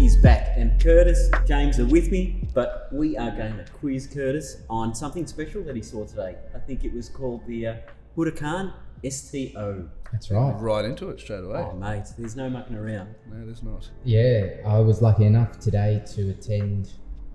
is back, and Curtis, James are with me, but we are going to quiz Curtis on something special that he saw today. I think it was called the Huracan STO. That's right. Right into it straight away. Oh, mate, there's no mucking around. No, there's not. Yeah, I was lucky enough today to attend,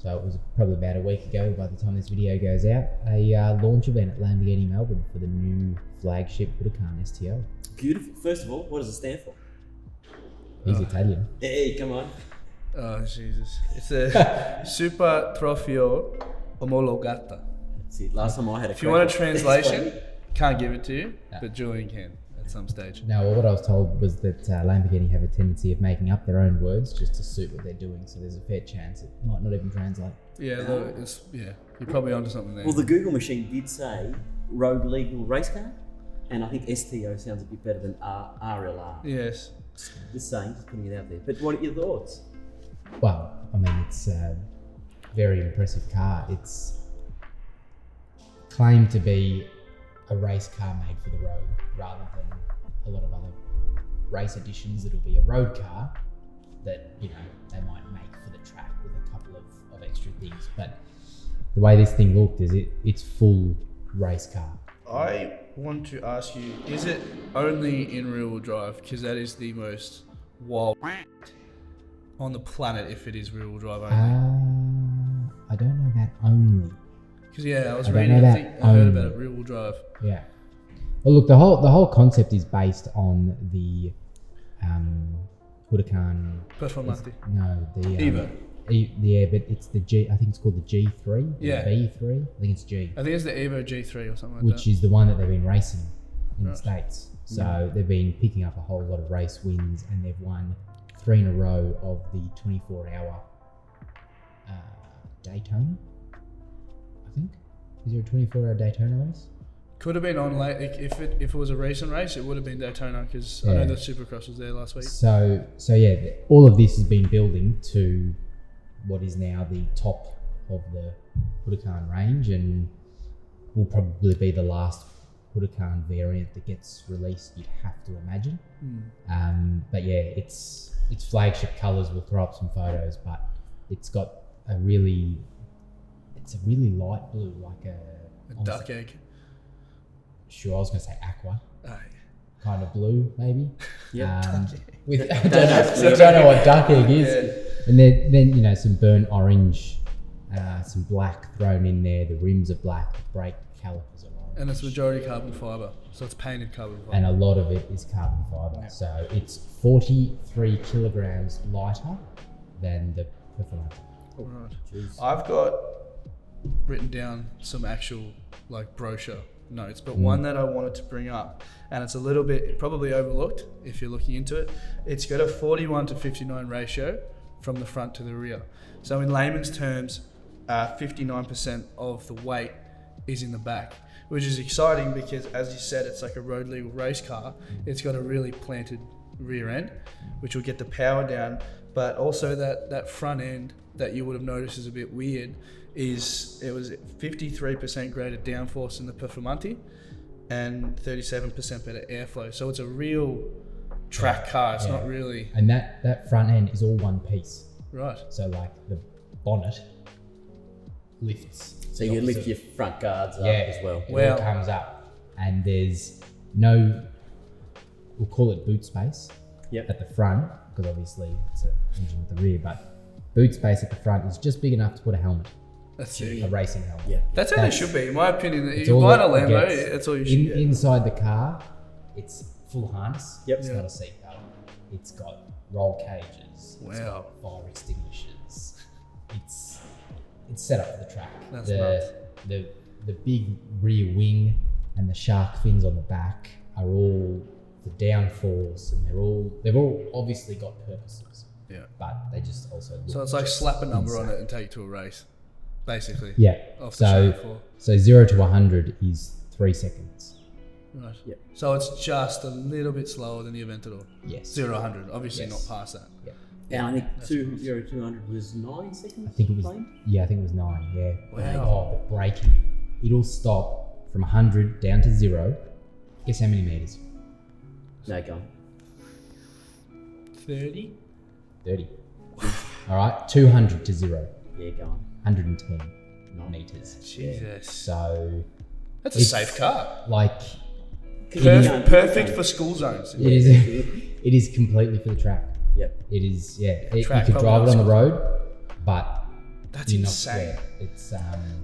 so it was probably about a week ago by the time this video goes out, a launch event at Lamborghini Melbourne for the new flagship Huracan STO. Beautiful. First of all, what does it stand for? He's Italian. Hey, come on. Oh, Jesus. It's a Super Trofeo Omologata. That's it. Last time I had a If you want a crack at translation, explaining. can't give it to you, No. but Julian can at some stage. No, well, what I was told was that Lamborghini have a tendency of making up their own words just to suit what they're doing, so there's a fair chance it might not even translate. Yeah, look, you're probably onto something there. Well, the Google machine did say road legal race car, and I think STO sounds a bit better than RLR. Yes. Just saying, just putting it out there. But what are your thoughts? Well, I mean, it's a very impressive car. It's claimed to be a race car made for the road rather than a lot of other race editions. It'll be a road car that, you know, they might make for the track with a couple of extra things. But the way this thing looked is it's full race car. I want to ask you, is it only in rear-wheel drive? Because that is the most wild on the planet if it is rear-wheel drive only. I don't know about only. Because I was I don't reading, know I that think I heard only. about it, rear-wheel drive. Yeah. Well, look, the whole concept is based on the Huracan. Performante. No, the Evo. Yeah, but it's the G. I think it's called the G3. Yeah. The V3. I think it's G, I think it's the Evo G3 or something like which that. is the one that they've been racing in the Right. States. So they've been picking up a whole lot of race wins, and they've won 3 in a row of the 24-hour Daytona. I think. Is there a 24-hour Daytona race? Could have been on late. If it was a recent race, it would have been Daytona because I know the Supercross was there last week. So yeah, all of this has been building to what is now the top of the Huracan range, and will probably be the last Huracan variant that gets released. You'd have to imagine. But yeah, its flagship colours. We'll throw up some photos, but it's got a really light blue, like A duck egg. Sure, I was going to say aqua. Oh, Kind of blue, maybe. Yeah. With I don't know what duck egg is. Yeah. And then some burnt orange, some black thrown in there. The rims are black, the brake calipers are orange. And it's majority carbon fibre, so it's painted carbon fibre. And a lot of it is carbon fibre. Yeah. So it's 43 kilograms lighter than the Performante. Right. Jeez. I've got written down some actual brochure notes, but one that I wanted to bring up, and it's a little bit probably overlooked if you're looking into it. It's got a 41 to 59 ratio from the front to the rear. So in layman's terms, 59% of the weight is in the back, which is exciting because, as you said, it's like a road legal race car. It's got a really planted rear end, which will get the power down, but also that front end that you would have noticed is a bit weird. It was 53% greater downforce in the Performante and 37% better airflow. So it's a real track car. It's not really And that front end is all one piece. right. So like the bonnet lifts. So you lift your front guards up as well. It Wow. all comes up, and there's no, we'll call it boot space at the front, because obviously it's an engine at the rear, but boot space at the front is just big enough to put a helmet, That's a it. racing helmet. Yeah. That's how they should be, in my opinion. If It's you're all buying a that Lambo, gets. that's all you should get. Inside the car, it's full harness. Yep. It's Yeah. not a seatbelt. It's got roll cages. It's Wow. got fire extinguishers. It's set up for the track. That's nuts. The big rear wing and the shark fins on the back are all the downforce, and they've all obviously got purposes. Yeah. But they just also look So it's like just slap a number on insane. it and take it to a race, basically. Yeah. Off the show floor. So 0 to 100 is 3 seconds. Right. Yep. So it's just a little bit slower than the Aventador. Yes. 0 to 100. Obviously Yes. not past that. Yeah. And I think 200 was 9 seconds. I think it was. claimed? Yeah, I think it was 9. Yeah. Wow. Oh, the braking. It'll stop from 100 down to 0. Guess how many meters? No, go on. 30? 30. All right, 200 to 0, Yeah, go on. 110 meters. Jesus. So That's a it's safe car. like Perfect for school zones. it is. It is completely for the track. Yep. It is. Yeah, you track could drive it probably on the road, but That's you're not. insane. Yeah, it's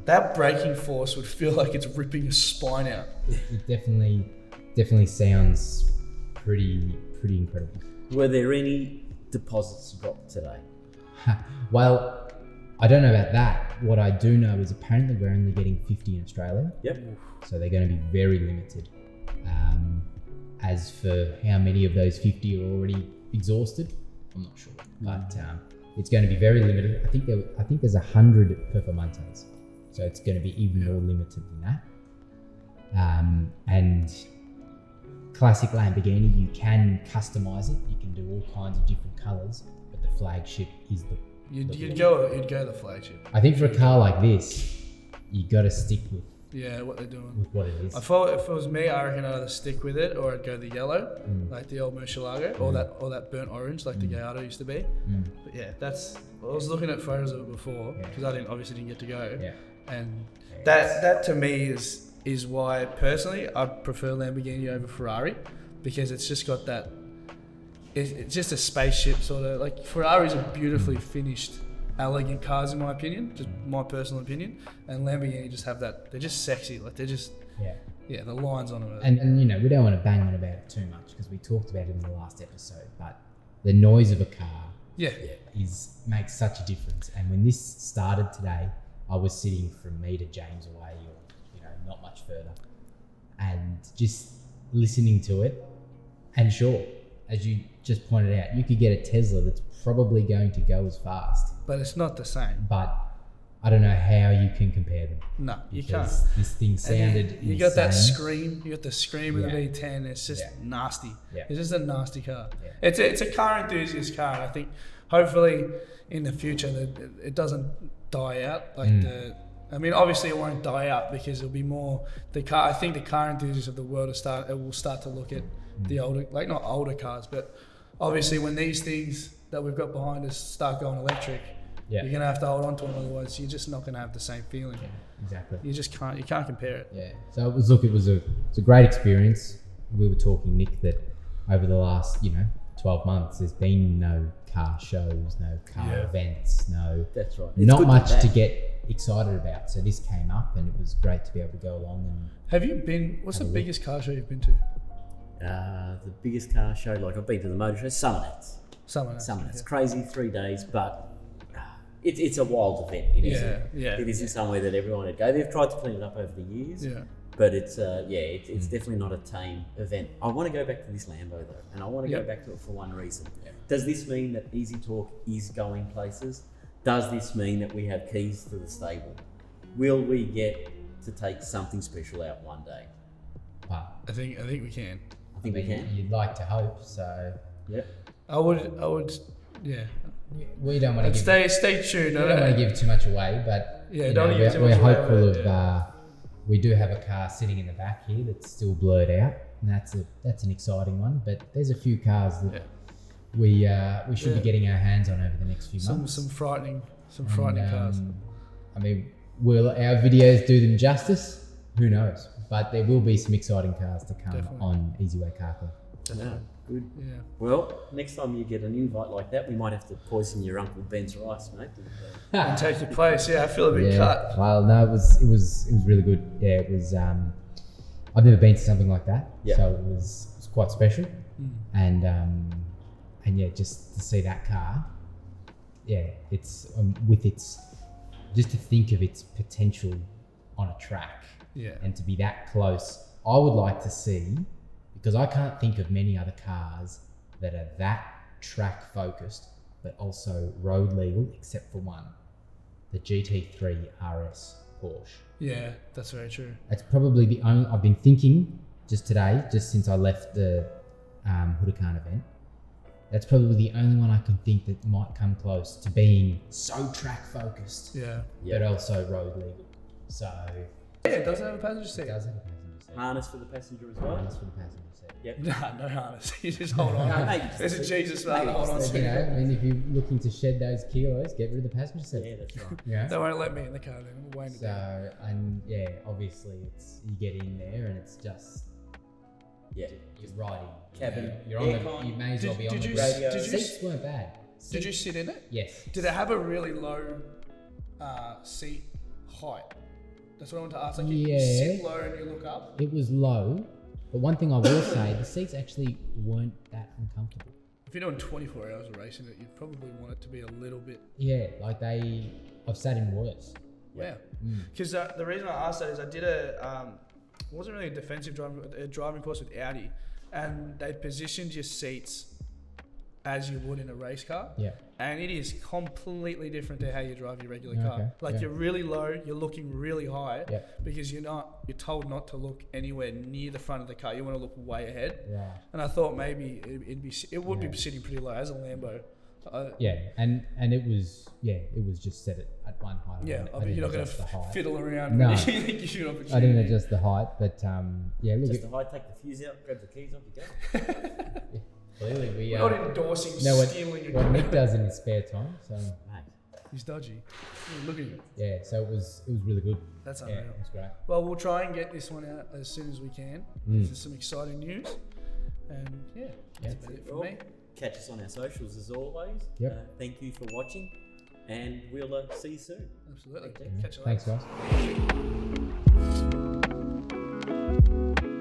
That braking force would feel like it's ripping your spine out. it definitely sounds pretty incredible. Were there any deposits you got today? Well, I don't know about that. What I do know is apparently we're only getting 50 in Australia, Yep. so they're going to be very limited. As for how many of those 50 are already exhausted, I'm not sure, but it's going to be very limited. I think there's 100 performantes, so it's going to be even more limited than that. And classic Lamborghini, you can customize it. You can do all kinds of different colors, but the flagship is the. You'd go the flagship. I think for a car like this, you got to stick with What they're doing. what it is. I thought if it was me, I reckon I'd either stick with it or I'd go the yellow, like the old Murcielago, or that burnt orange, like the Gallardo used to be. But yeah, I was looking at photos of it before because I obviously didn't get to go, and that to me is why personally I prefer Lamborghini over Ferrari, because it's just got that. It's just a spaceship sort of like Ferraris are beautifully finished, elegant cars in my opinion, just my personal opinion, and Lamborghini just have that. They're just sexy, like they're just the lines on them. And we don't want to bang on about it too much because we talked about it in the last episode, but the noise of a car makes such a difference. And when this started today, I was sitting from me to James away, or not much further, and just listening to it. And sure, as you just pointed out, you could get a Tesla that's probably going to go as fast, but it's not the same. But I don't know how you can compare them. No, you can't. Because this thing sounded you got that scream. You got the scream of the V10. It's just nasty. Yeah. It's just a nasty car. Yeah. It's a car enthusiast car. And I think hopefully in the future that it doesn't die out. Obviously it won't die out because it'll be more the car. I think the car enthusiasts of the world will start to look at the older, like not older cars, but obviously when these things that we've got behind us start going electric, you're gonna have to hold on to them, otherwise you're just not gonna have the same feeling. Exactly. You just can't. You can't compare it. Yeah. So it was a great experience. We were talking, Nick, that over the last 12 months, there's been no car shows, no car events, That's right. Not much to get excited about. So this came up, and it was great to be able to go along. And have you been? What's the biggest car show you've been to? The biggest car show, like I've been to the motor show, Summer Nats. Crazy, 3 days, but it's a wild event. It isn't somewhere that everyone would go. They've tried to clean it up over the years, but it's definitely not a tame event. I want to go back to this Lambo though, and I want to go back to it for one reason. Does this mean that EziTorque is going places? Does this mean that we have keys to the stable? Will we get to take something special out one day? wow. I think we can. I think we can. You'd like to hope so. Yep. I would. Yeah. We don't want to stay tuned. We don't want to give too much away, but we're hopeful of. We do have a car sitting in the back here that's still blurred out, and that's an exciting one. But there's a few cars that we should be getting our hands on over the next few months. Some frightening cars. Will our videos do them justice? Who knows? But there will be some exciting cars to come on Easyway Car Club. No, good. Yeah. Well, next time you get an invite like that, we might have to poison your Uncle Ben's rice, mate. And take your place. Yeah, I feel a bit cut. Well, no, it was really good. Yeah, it was. I've never been to something like that, so it was quite special. And just to see that car, it's with its, just to think of its potential on a track, and to be that close. I would like to see, because I can't think of many other cars that are that track focused, but also road legal, except for one, the GT3 RS Porsche. Yeah, that's very true. That's probably the only, I've been thinking just today, just since I left the Huracan event, that's probably the only one I can think that might come close to being so track focused, but also road legal. So it does have a passenger seat. It does have a passenger seat. seat. Harness for the passenger as well. Harness for the passenger seat. Yep. Nah, no harness. You just hold on. There's a Jesus man to hold on You know, I mean, if you're looking to shed those kilos, get rid of the passenger seat. Yeah, that's right. Yeah. They won't let me in the car then. I'm weighing it down. So, and yeah, obviously, it's you get in there and it's just you're riding. Cabin. You're on the. You may as well be on the radio. Seats weren't bad. Did you sit in it? Yes. Did it have a really low seat height? That's what I want to ask. Like you sit low and you look up. It was low, but one thing I will say, the seats actually weren't that uncomfortable. If you're doing 24 hours of racing it, you'd probably want it to be a little bit. Yeah, like I've sat in worse. Yeah. Because the reason I asked that is I did it wasn't really a defensive driving course with Audi, and they positioned your seats as you would in a race car. Yeah. And it is completely different to how you drive your regular car. Like you're really low, you're looking really high because you're told not to look anywhere near the front of the car. You want to look way ahead. Right. And I thought maybe it would be sitting pretty low as a Lambo. And it was just set at one height. I mean, you're not going to fiddle around. No, I didn't adjust the height, but look. Just the height, take the fuse out, grab the keys off, you go. Clearly, we're not endorsing stealing your what Nick does in his spare time. So Mate. He's dodgy. Look at him. Yeah, so it was really good. That's unreal. Yeah, it was great. Well, we'll try and get this one out as soon as we can. There's some exciting news, and that's about it for me. Catch us on our socials as always. Yep. Thank you for watching, and we'll see you soon. Absolutely. Yeah. Catch you later. Thanks, guys.